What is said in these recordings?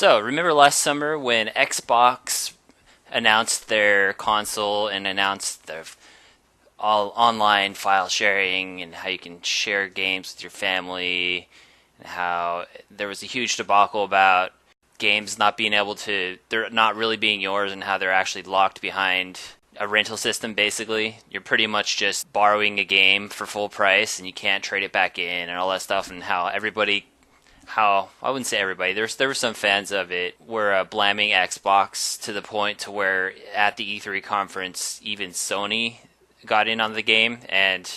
So, remember last summer when Xbox announced their console and announced their all online file sharing and how you can share games with your family, and how there was a huge debacle about games not being able to, they're not really being yours, and how they're actually locked behind a rental system. Basically, you're pretty much just borrowing a game for full price and you can't trade it back in and all that stuff, and how I wouldn't say everybody. There were some fans of it were blaming Xbox to the point to where at the E3 conference, even Sony got in on the game and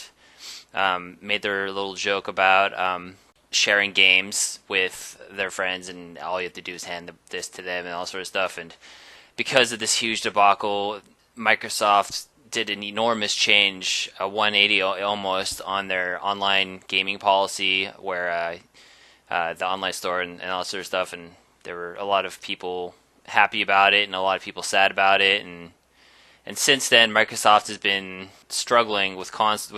made their little joke about sharing games with their friends, and all you have to do is hand this to them and all sort of stuff. And because of this huge debacle, Microsoft did an enormous change, a 180 almost, on their online gaming policy, where the online store and all that sort of stuff, and there were a lot of people happy about it and a lot of people sad about it, and since then Microsoft has been struggling with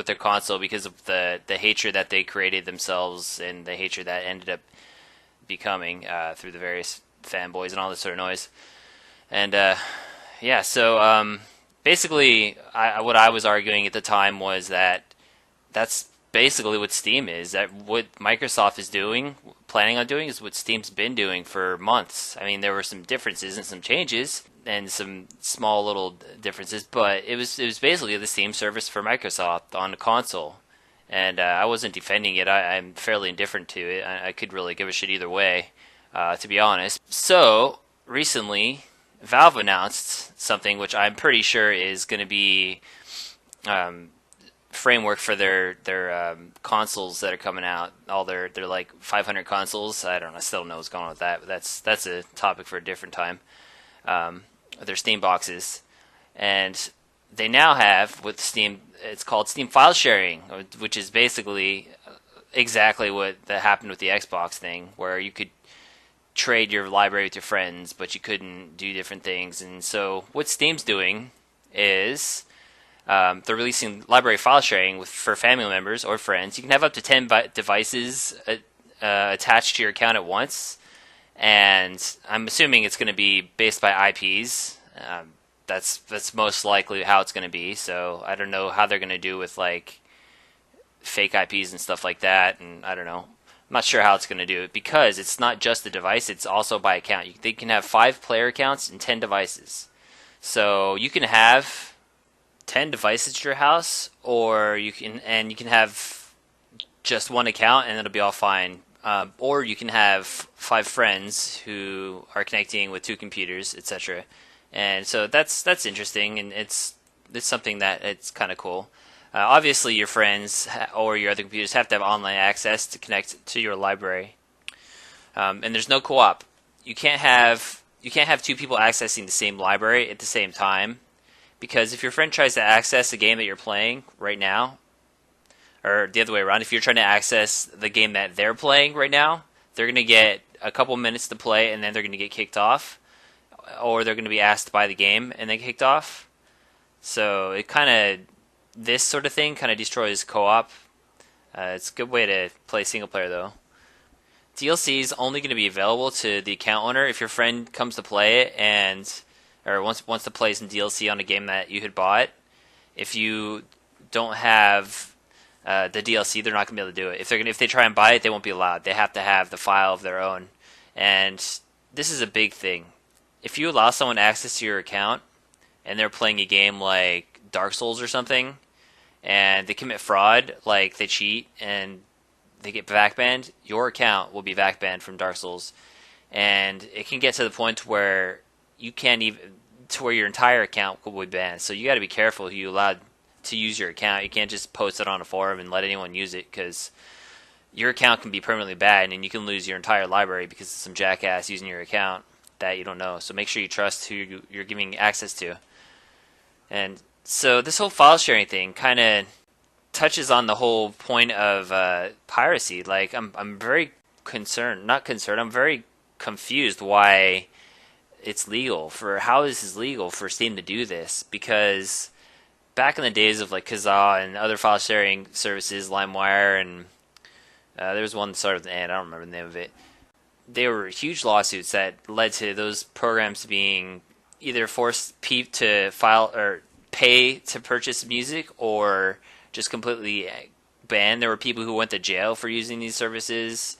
their console because of the hatred that they created themselves and the hatred that ended up becoming through the various fanboys and all this sort of noise. And yeah, so basically, what I was arguing at the time was that that's basically what Steam is. That what Microsoft is doing, planning on doing, is what Steam's been doing for months. I mean, there were some differences and some changes and some small little differences, but it was basically the Steam service for Microsoft on the console. And I wasn't defending it. I'm fairly indifferent to it. I could really give a shit either way, to be honest. So recently, Valve announced something which I'm pretty sure is going to be framework for their consoles that are coming out. All their like 500 consoles. I don't know. I still don't know what's going on with that. But that's a topic for a different time. Their Steam boxes, and they now have with Steam. It's called Steam file sharing, which is basically exactly what that happened with the Xbox thing, where you could trade your library with your friends, but you couldn't do different things. And so what Steam's doing is they're releasing library file sharing for family members or friends. You can have up to 10 devices attached to your account at once, and I'm assuming it's going to be based by IPs. That's most likely how it's going to be. So I don't know how they're going to do with like fake IPs and stuff like that, and I don't know. I'm not sure how it's going to do it, because it's not just the device, it's also by account. They can have 5 player accounts and 10 devices. So you can have 10 devices at your house, or you can have just one account and it'll be all fine. Or you can have 5 friends who are connecting with 2 computers, etc. And so that's interesting, and it's something that it's kind of cool. Obviously, your friends or your other computers have to have online access to connect to your library, and there's no co-op. You can't have 2 people accessing the same library at the same time, because if your friend tries to access a game that you're playing right now, or the other way around, if you're trying to access the game that they're playing right now, they're going to get a couple minutes to play and then they're going to get kicked off, or they're going to be asked to buy the game and then kicked off. So it kind of, this sort of thing kind of destroys co-op. It's a good way to play single player though. DLC is only going to be available to the account owner if your friend comes to play it or wants to play some DLC on a game that you had bought. If you don't have the DLC, they're not going to be able to do it. If they try and buy it, they won't be allowed. They have to have the file of their own. And this is a big thing. If you allow someone access to your account and they're playing a game like Dark Souls or something, and they commit fraud, like they cheat and they get back banned, your account will be back banned from Dark Souls. And it can get to the point where you can't even, to where your entire account will be banned. So you got to be careful who you allow to use your account. You can't just post it on a forum and let anyone use it, because your account can be permanently banned and you can lose your entire library because of some jackass using your account that you don't know. So make sure you trust who you're giving access to. And so this whole file sharing thing kind of touches on the whole point of piracy. Like I'm very concerned, not concerned, I'm very confused why it's legal. How is this legal for Steam to do this? Because back in the days of like Kazaa and other file sharing services, LimeWire, and there was one that started with an N, I don't remember the name of it. they were huge lawsuits that led to those programs being either forced to file or pay to purchase music, or just completely banned. There were people who went to jail for using these services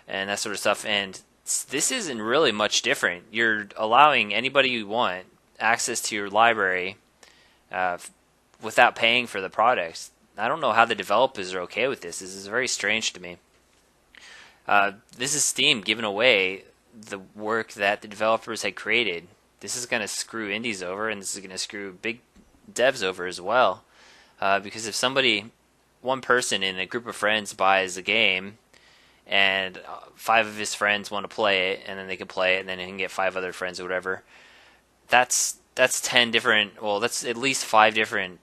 and that sort of stuff. And this isn't really much different. You're allowing anybody you want access to your library uh, without paying for the products. I don't know how the developers are okay with this. This is very strange to me. This is Steam giving away the work that the developers had created. This is going to screw indies over, and this is going to screw big devs over as well. Because if one person in a group of friends buys a game, and five of his friends want to play it, and then they can play it, and then he can get five other friends or whatever, that's 10 different. Well, that's at least 5 different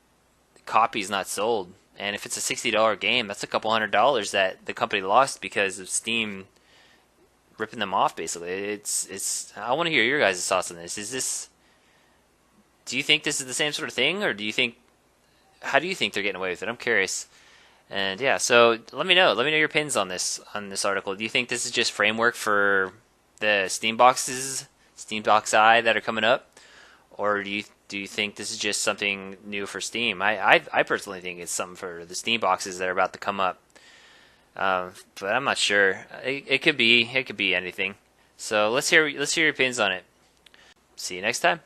copies not sold. And if it's a $60 game, that's a couple $100 that the company lost because of Steam ripping them off. Basically, it's. I want to hear your guys' thoughts on this. Do you think this is the same sort of thing, or how do you think they're getting away with it? I'm curious. And yeah, so let me know. Let me know your opinions on this article. Do you think this is just framework for the Steam boxes, Steam Box I that are coming up, or do you think this is just something new for Steam? I personally think it's something for the Steam boxes that are about to come up. But I'm not sure. It could be anything. So let's hear your opinions on it. See you next time.